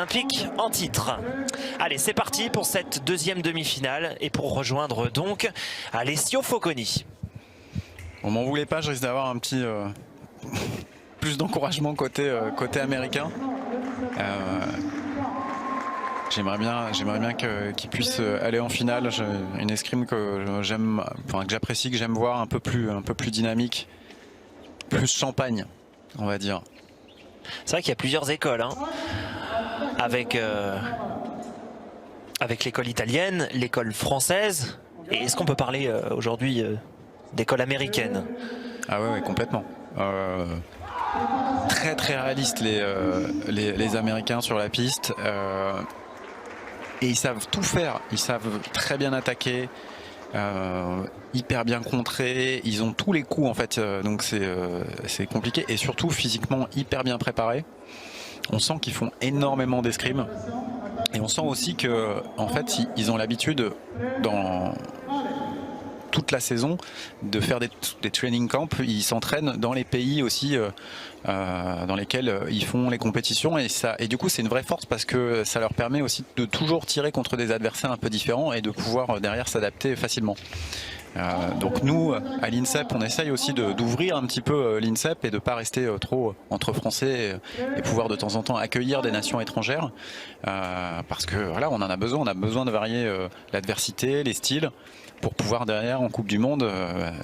Olympique en titre. Allez, c'est parti pour cette deuxième demi-finale et pour rejoindre donc Alessio Focconi. On m'en voulait pas, je risque d'avoir un petit plus d'encouragement côté américain. J'aimerais bien qu'il puisse aller en finale. Une escrime que j'aime, enfin que j'apprécie, que j'aime voir un peu plus dynamique, plus champagne, on va dire. C'est vrai qu'il y a plusieurs écoles, hein. Avec l'école italienne, l'école française, et est-ce qu'on peut parler aujourd'hui d'école américaine? Ah ouais, complètement. Très réalistes les Américains sur la piste. Et ils savent tout faire, ils savent très bien attaquer, hyper bien contrer, ils ont tous les coups en fait, donc c'est compliqué et surtout physiquement hyper bien préparés. On sent qu'ils font énormément d'escrime et on sent aussi que en fait ils ont l'habitude dans toute la saison de faire des training camps. Ils s'entraînent dans les pays aussi dans lesquels ils font les compétitions et du coup c'est une vraie force parce que ça leur permet aussi de toujours tirer contre des adversaires un peu différents et de pouvoir derrière s'adapter facilement. Donc nous à l'INSEP on essaye aussi d'ouvrir un petit peu l'INSEP et de ne pas rester trop entre Français et pouvoir de temps en temps accueillir des nations étrangères parce que voilà, on en a besoin de varier l'adversité, les styles pour pouvoir derrière en Coupe du Monde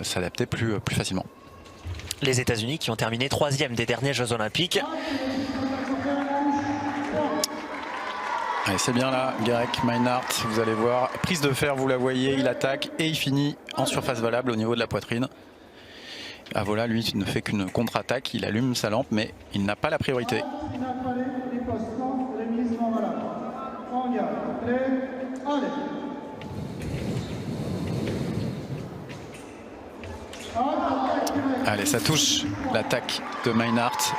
s'adapter plus facilement. Les États-Unis qui ont terminé 3e des derniers Jeux Olympiques. Allez, c'est bien là, Garek Meinhardt, vous allez voir, prise de fer, vous la voyez, il attaque et il finit en surface valable au niveau de la poitrine. Ah voilà, lui il ne fait qu'une contre-attaque, il allume sa lampe mais il n'a pas la priorité. Allez, ça touche l'attaque de Meinhardt.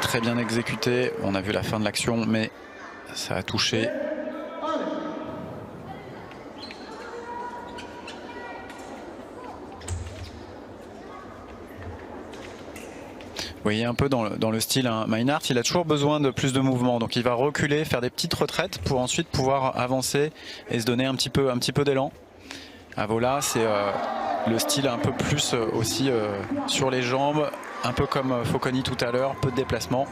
Très bien exécuté. On a vu la fin de l'action, mais ça a touché. Vous voyez un peu dans le style, hein, Meinhardt, il a toujours besoin de plus de mouvement. Donc il va reculer, faire des petites retraites pour ensuite pouvoir avancer et se donner un petit peu d'élan. Ah voilà, c'est le style un peu plus aussi sur les jambes, un peu comme Focconi tout à l'heure, peu de déplacement.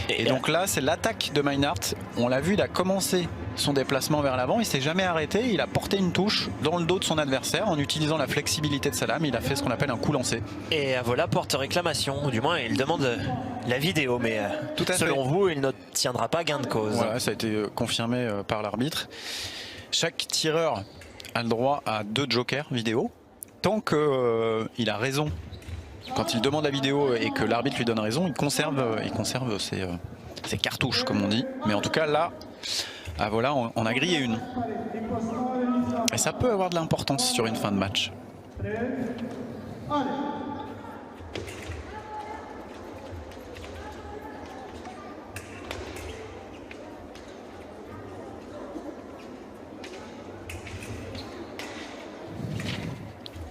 Et donc là, c'est l'attaque de Meinhardt. On l'a vu, il a commencé son déplacement vers l'avant, il s'est jamais arrêté, il a porté une touche dans le dos de son adversaire en utilisant la flexibilité de sa lame, il a fait ce qu'on appelle un coup lancé. Et voilà, porte réclamation, ou du moins il demande la vidéo, mais selon vous, il n'obtiendra pas gain de cause. Voilà, ça a été confirmé par l'arbitre. Chaque tireur a le droit à 2 jokers vidéo, tant qu'il a raison. Quand il demande la vidéo et que l'arbitre lui donne raison, il conserve ses cartouches, comme on dit. Mais en tout cas, là, ah voilà, on a grillé une. Et ça peut avoir de l'importance sur une fin de match.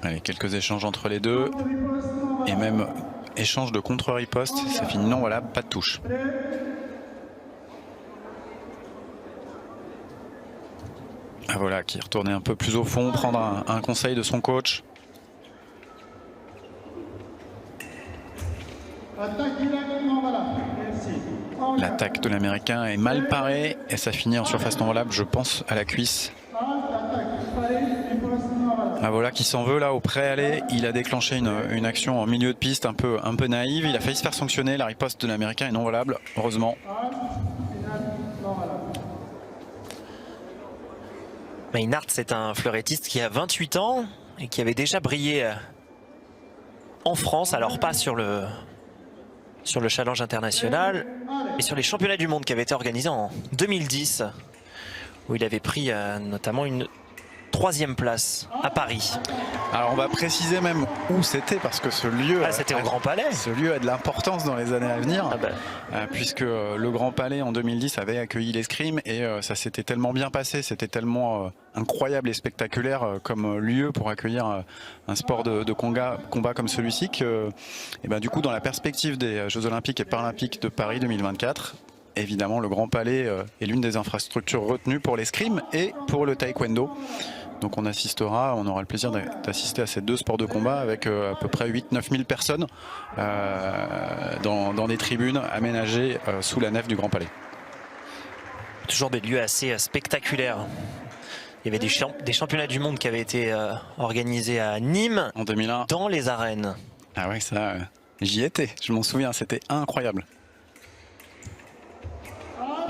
Allez, quelques échanges entre les deux. Et même échange de contre-riposte. Ça finit non, voilà, pas de touche. Ah voilà, qui est retourné un peu plus au fond, prendre un conseil de son coach. L'attaque de l'Américain est mal parée et ça finit en surface non valable, je pense, à la cuisse. Ah voilà, qui s'en veut là au pré-aller. Il a déclenché une action en milieu de piste un peu naïve. Il a failli se faire sanctionner. La riposte de l'Américain est non valable, heureusement. Meinhardt, c'est un fleurettiste qui a 28 ans et qui avait déjà brillé en France, alors pas sur le challenge international, mais sur les championnats du monde qui avaient été organisés en 2010, où il avait pris notamment une 3e place à Paris. Alors on va préciser même où c'était parce que ce lieu, c'était au Grand Palais. Ce lieu a de l'importance dans les années à venir, puisque le Grand Palais en 2010 avait accueilli l'escrime et ça s'était tellement bien passé, c'était tellement incroyable et spectaculaire comme lieu pour accueillir un sport de combat comme celui-ci que, et ben, du coup dans la perspective des Jeux Olympiques et Paralympiques de Paris 2024, évidemment, le Grand Palais est l'une des infrastructures retenues pour l'escrime et pour le taekwondo. Donc on aura le plaisir d'assister à ces deux sports de combat avec à peu près 8-9 000 personnes dans des tribunes aménagées sous la nef du Grand Palais. Toujours des lieux assez spectaculaires. Il y avait des championnats du monde qui avaient été organisés à Nîmes en 2001 dans les arènes. Ah ouais, ça, j'y étais, je m'en souviens, c'était incroyable.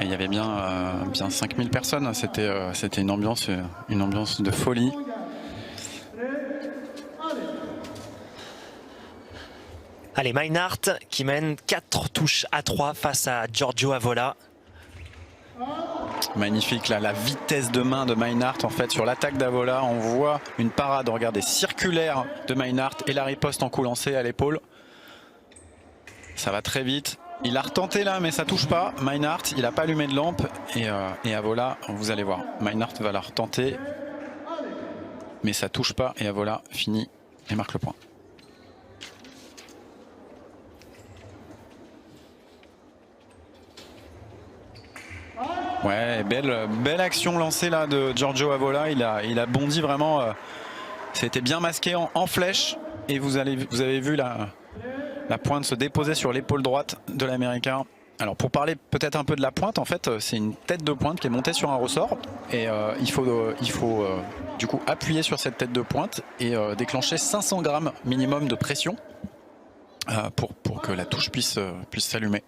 Et il y avait bien 5000 personnes, c'était une ambiance de folie. Allez, Meinhardt qui mène 4 touches à 3 face à Giorgio Avola. Magnifique, là, la vitesse de main de Meinhardt en fait sur l'attaque d'Avola. On voit une parade, regardez, circulaire de Meinhardt et la riposte en coup lancé à l'épaule. Ça va très vite. Il a retenté là, mais ça touche pas. Meinhardt, il n'a pas allumé de lampe. Et Avola, vous allez voir, Meinhardt va la retenter. Mais ça touche pas. Et Avola finit et marque le point. Ouais, belle action lancée là de Giorgio Avola. Il a bondi vraiment. C'était bien masqué en flèche. Et vous avez vu la pointe se déposer sur l'épaule droite de l'Américain. Alors pour parler peut-être un peu de la pointe, en fait c'est une tête de pointe qui est montée sur un ressort. Et il faut du coup appuyer sur cette tête de pointe et déclencher 500 grammes minimum de pression pour que la touche puisse s'allumer.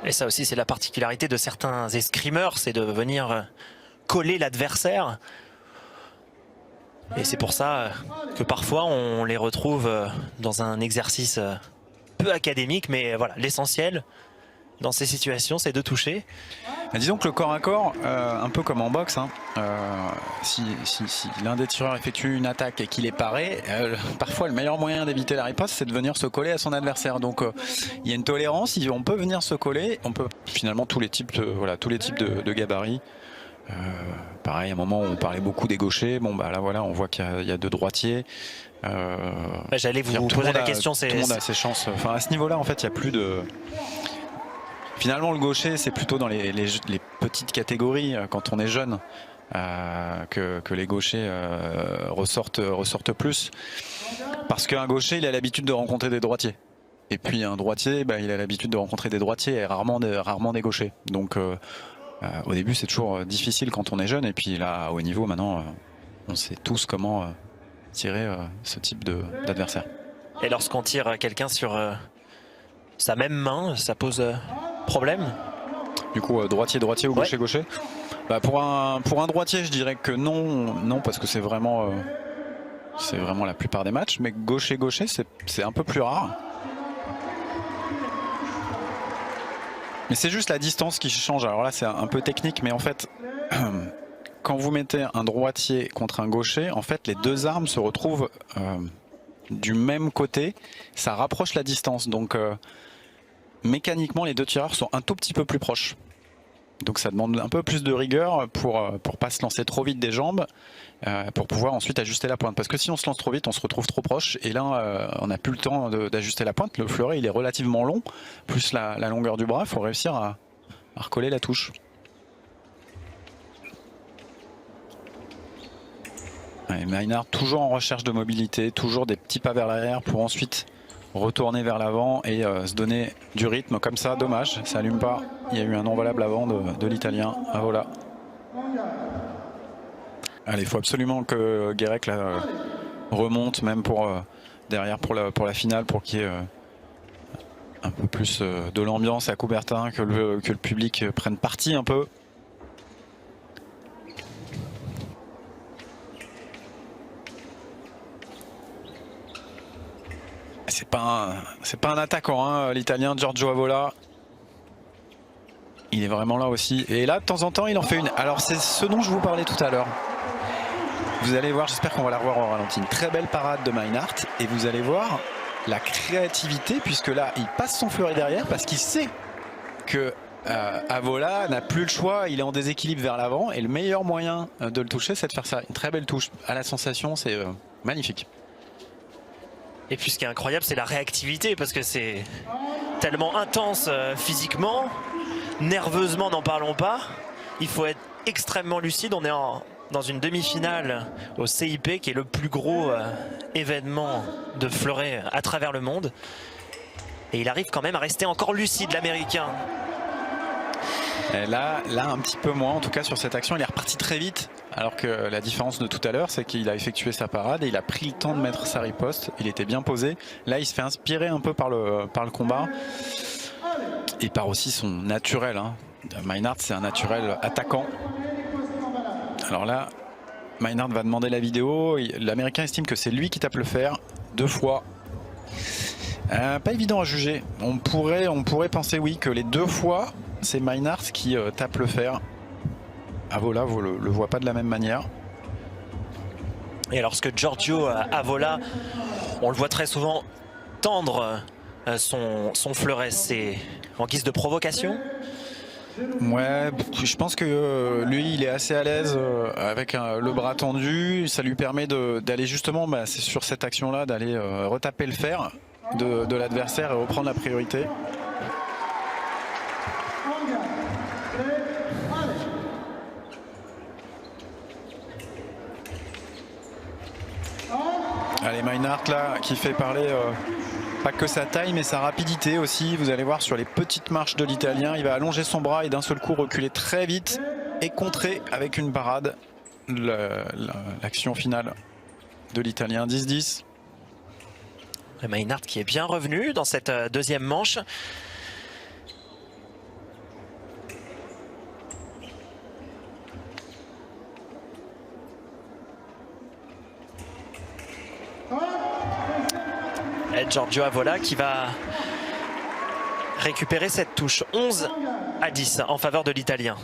Et ça aussi, c'est la particularité de certains escrimeurs, c'est de venir coller l'adversaire. Et c'est pour ça que parfois on les retrouve dans un exercice peu académique, mais voilà, l'essentiel dans ces situations, c'est de toucher. Disons que le corps à corps, un peu comme en boxe, hein, si l'un des tireurs effectue une attaque et qu'il est paré, parfois le meilleur moyen d'éviter la riposte, c'est de venir se coller à son adversaire. Donc il y a une tolérance, on peut venir se coller, on peut finalement tous les types de gabarits. Pareil, à un moment où on parlait beaucoup des gauchers, bon bah là voilà, on voit qu'il y a deux droitiers. J'allais vous poser la question. Tout le monde a ses chances. Enfin, à ce niveau-là, en fait, il n'y a plus de. Finalement, le gaucher, c'est plutôt dans les petites catégories, quand on est jeune, que les gauchers ressortent plus. Parce qu'un gaucher, il a l'habitude de rencontrer des droitiers. Et puis un droitier, il a l'habitude de rencontrer des droitiers et rarement des gauchers. Donc au début, c'est toujours difficile quand on est jeune. Et puis là, à haut niveau, maintenant, on sait tous comment tirer ce type d'adversaire. Et lorsqu'on tire quelqu'un sur sa même main, ça pose problème? Du coup, droitier ou gaucher? Pour un droitier, je dirais que non, parce que c'est vraiment la plupart des matchs. Mais gaucher, c'est un peu plus rare. Mais c'est juste la distance qui change. Alors là, c'est un peu technique, mais en fait, quand vous mettez un droitier contre un gaucher, en fait, les deux armes se retrouvent du même côté. Ça rapproche la distance. Donc, mécaniquement, les deux tireurs sont un tout petit peu plus proches. Donc ça demande un peu plus de rigueur pour pas se lancer trop vite des jambes, pour pouvoir ensuite ajuster la pointe. Parce que si on se lance trop vite, on se retrouve trop proche. Et là, on n'a plus le temps d'ajuster la pointe. Le fleuret, il est relativement long. Plus la longueur du bras, il faut réussir à recoller la touche. Ouais, Meinhardt, toujours en recherche de mobilité, toujours des petits pas vers l'arrière pour ensuite retourner vers l'avant et se donner du rythme comme ça. Dommage, ça allume pas. Il y a eu un non valable avant de l'Italien Avola. Allez, il faut absolument que Guérec là, remonte même pour derrière pour la finale, pour qu'il y ait un peu plus de l'ambiance à Coubertin, que le public prenne parti un peu. C'est pas un attaquant, hein, l'Italien Giorgio Avola. Il est vraiment là aussi. Et là, de temps en temps, il en fait une. Alors, c'est ce dont je vous parlais tout à l'heure. Vous allez voir, j'espère qu'on va la revoir au ralenti. Une très belle parade de Meinhardt. Et vous allez voir la créativité, puisque là, il passe son fleuret derrière parce qu'il sait que Avola n'a plus le choix. Il est en déséquilibre vers l'avant. Et le meilleur moyen de le toucher, c'est de faire ça. Une très belle touche. À la sensation, c'est magnifique. Et puis ce qui est incroyable, c'est la réactivité, parce que c'est tellement intense physiquement, nerveusement n'en parlons pas. Il faut être extrêmement lucide. On est dans une demi-finale au CIP, qui est le plus gros événement de fleuret à travers le monde. Et il arrive quand même à rester encore lucide, l'Américain. Et là, un petit peu moins, en tout cas sur cette action, il est reparti très vite. Alors que la différence de tout à l'heure, c'est qu'il a effectué sa parade et il a pris le temps de mettre sa riposte. Il était bien posé. Là, il se fait inspirer un peu par le combat. Et par aussi son naturel. Hein. Maynard, c'est un naturel attaquant. Alors là, Maynard va demander la vidéo. L'Américain estime que c'est lui qui tape le fer 2 fois. Pas évident à juger. On pourrait penser oui que les 2 fois, c'est Maynard qui tape le fer. Avola le voit pas de la même manière. Et lorsque Giorgio Avola, on le voit très souvent tendre son fleuret, c'est en guise de provocation. Ouais, je pense que lui, il est assez à l'aise avec le bras tendu. Ça lui permet d'aller justement, c'est sur cette action-là, d'aller retaper le fer de l'adversaire et reprendre la priorité. Allez, Maynard là qui fait parler pas que sa taille mais sa rapidité aussi. Vous allez voir sur les petites marches de l'Italien, il va allonger son bras et d'un seul coup reculer très vite et contrer avec une parade l'action finale de l'Italien. 10-10. Maynard qui est bien revenu dans cette deuxième manche. Et Giorgio Avola qui va récupérer cette touche. 11-10 en faveur de l'Italien.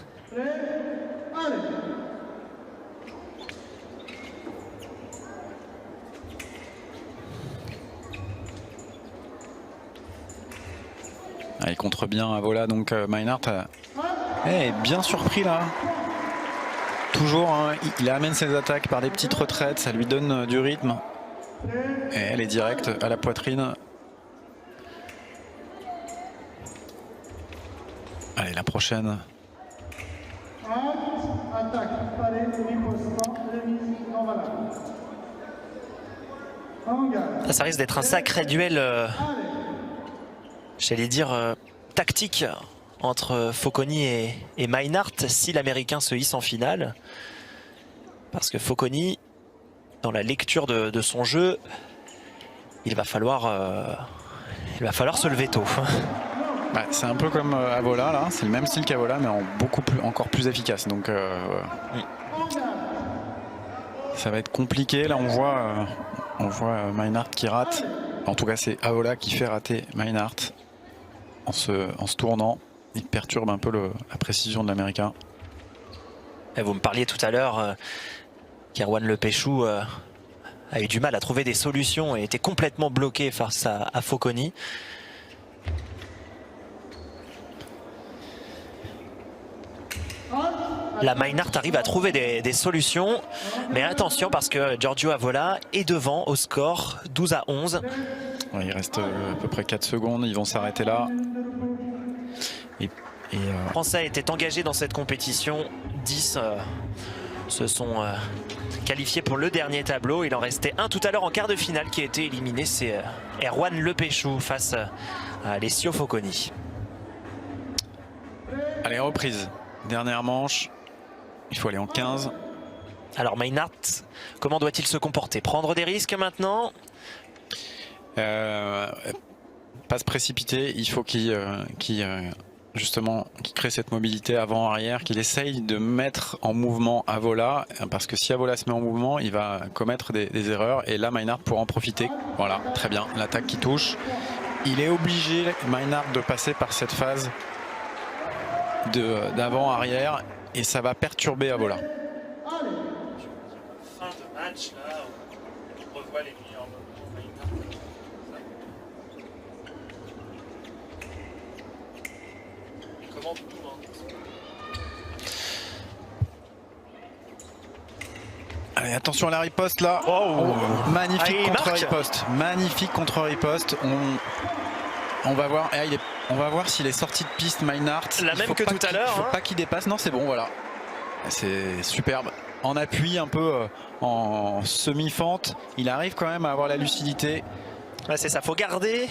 Il contre bien Avola, donc Maynard est bien surpris là. Toujours, hein, il amène ses attaques par des petites retraites, ça lui donne du rythme. Et elle est directe à la poitrine. Allez, la prochaine. Ça risque d'être un sacré duel, j'allais dire, tactique entre Focconi et Maynard si l'Américain se hisse en finale. Parce que Focconi, dans la lecture de son jeu, il va falloir se lever tôt. C'est un peu comme Avola là, c'est le même style qu'Avola mais encore plus efficace. Donc ça va être compliqué. Là on voit Maynard qui rate. En tout cas c'est Avola qui fait rater Maynard en se tournant. Il perturbe un peu la précision de l'Américain. Vous me parliez tout à l'heure qu'Erwan Le Péchou a eu du mal à trouver des solutions et était complètement bloqué face à Focconi. La Maynard arrive à trouver des solutions, mais attention parce que Giorgio Avola est devant au score 12-11. Il reste à peu près 4 secondes, ils vont s'arrêter là. Le Français était engagé dans cette compétition. 10 se sont qualifiés pour le dernier tableau. Il en restait un tout à l'heure en quart de finale qui a été éliminé. C'est Erwan Le Péchou face à Alessio Focconi. Allez, reprise. Dernière manche. Il faut aller en 15. Alors Maynard, comment doit-il se comporter? Prendre des risques maintenant? Pas se précipiter. Il faut qu'il crée cette mobilité avant-arrière, qu'il essaye de mettre en mouvement Avola, parce que si Avola se met en mouvement, il va commettre des erreurs, et là Maynard pourra en profiter. Voilà, très bien, l'attaque qui touche. Il est obligé, Maynard, de passer par cette phase d'avant-arrière, et ça va perturber Avola. Fin de match, là, on revoit les meilleurs moments de Maynard. Comment tout, hein. Allez, attention à la riposte là. Magnifique contre-riposte. Magnifique contre-riposte. On va voir. On va voir s'il est sorti de piste, Meinhardt. La même que tout à l'heure. Il ne faut pas qu'il dépasse. Non, c'est bon, voilà. C'est superbe. En appui, un peu en semi-fente. Il arrive quand même à avoir la lucidité. Ouais, c'est ça. Faut garder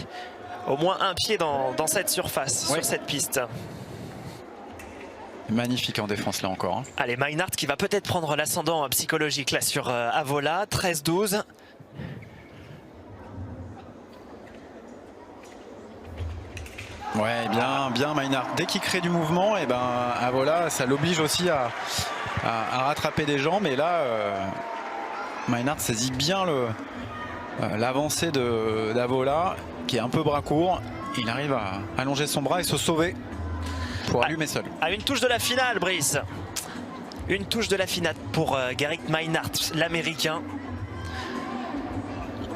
au moins un pied dans cette surface, sur cette piste. Magnifique en défense là encore. Hein. Allez, Meinhardt qui va peut-être prendre l'ascendant psychologique là sur Avola, 13-12. Ouais, bien Meinhardt. Dès qu'il crée du mouvement, et ben Avola, ça l'oblige aussi à rattraper des jambes. Et là, Meinhardt saisit bien l'avancée d'Avola, qui est un peu bras court. Il arrive à allonger son bras et se sauver pour allumer seul. À une touche de la finale, Brice. Une touche de la finale pour Gerrit Meinhardt, l'Américain.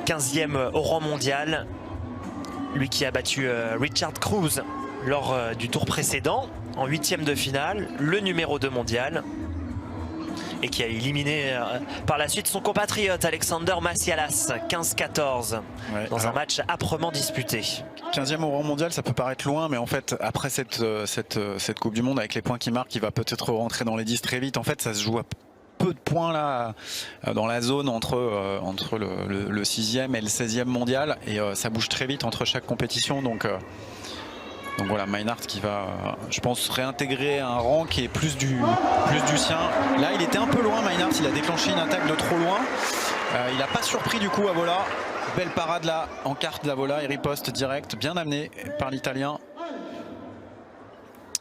15e au rang mondial. Lui qui a battu Richard Cruz lors du tour précédent, en 8e de finale, le numéro 2 mondial. Et qui a éliminé par la suite son compatriote Alexander Massialas, 15-14, dans un match âprement disputé. 15e au rang mondial, ça peut paraître loin, mais en fait, après cette Coupe du Monde, avec les points qu'il marque, il va peut-être rentrer dans les 10 très vite. En fait, ça se joue à peu de points là, dans la zone entre le 6e et le 16e mondial, et ça bouge très vite entre chaque compétition. Donc voilà, Meinhardt qui va, je pense, réintégrer un rang qui est plus du sien. Là, il était un peu loin, Meinhardt, il a déclenché une attaque de trop loin. Il n'a pas surpris du coup Avola. Belle parade là, en carte d'Avola et riposte direct, bien amené par l'Italien.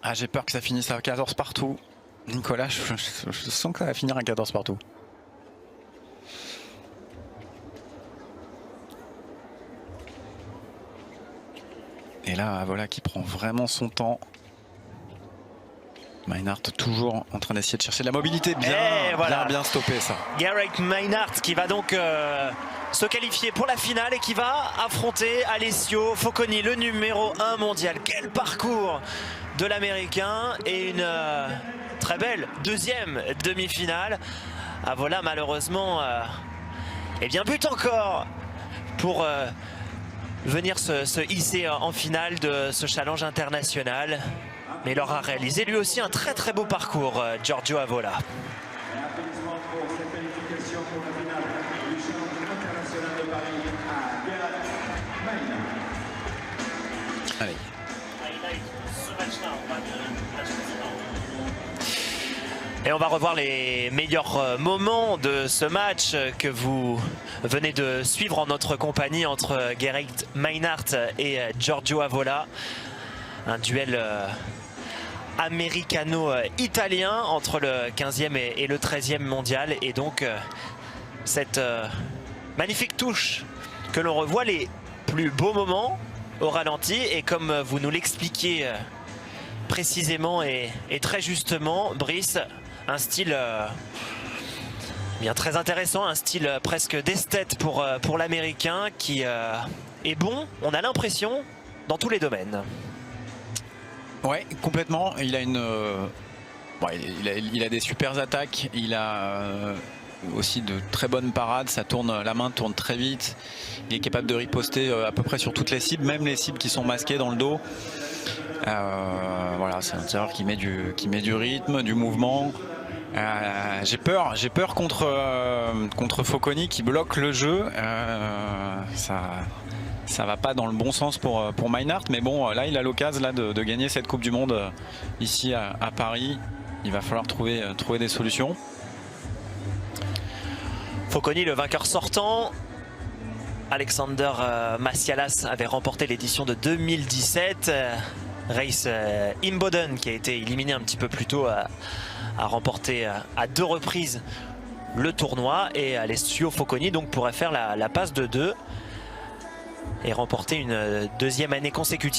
Ah, j'ai peur que ça finisse à 14 partout. Nicolas, je sens que ça va finir à 14 partout. Et là, voilà qui prend vraiment son temps. Meinhardt toujours en train d'essayer de chercher de la mobilité. Bien stoppé ça. Gerrit Meinhardt qui va donc se qualifier pour la finale et qui va affronter Alessio Focconi, le numéro 1 mondial. Quel parcours de l'Américain et une très belle deuxième demi-finale. Avola malheureusement but encore pour venir se hisser en finale de ce challenge international. Mais il aura réalisé lui aussi un très très beau parcours, Giorgio Avola. Allez. Et on va revoir les meilleurs moments de ce match que vous venez de suivre en notre compagnie entre Gerrit Meinhardt et Giorgio Avola. Un duel américano-italien entre le 15e et le 13e mondial. Et donc cette magnifique touche que l'on revoit les plus beaux moments au ralenti. Et comme vous nous l'expliquiez précisément et très justement, Brice, un style bien très intéressant, un style presque d'esthète pour l'Américain qui est bon, on a l'impression, dans tous les domaines. Ouais, complètement. Il a il a des super attaques. Il a aussi de très bonnes parades. La main tourne très vite. Il est capable de riposter à peu près sur toutes les cibles, même les cibles qui sont masquées dans le dos. Voilà, c'est un tireur qui met du rythme, du mouvement. J'ai peur contre Focconi qui bloque le jeu. Ça va pas dans le bon sens pour Meinhardt, mais bon, là il a l'occasion de gagner cette Coupe du Monde ici à Paris. Il va falloir trouver des solutions. Focconi, le vainqueur sortant. Alexander Massialas avait remporté l'édition de 2017. Race Imboden, qui a été éliminé un petit peu plus tôt, a remporté à 2 reprises le tournoi. Et Alessio Focconi donc pourrait faire la passe de 2 et remporter une deuxième année consécutive.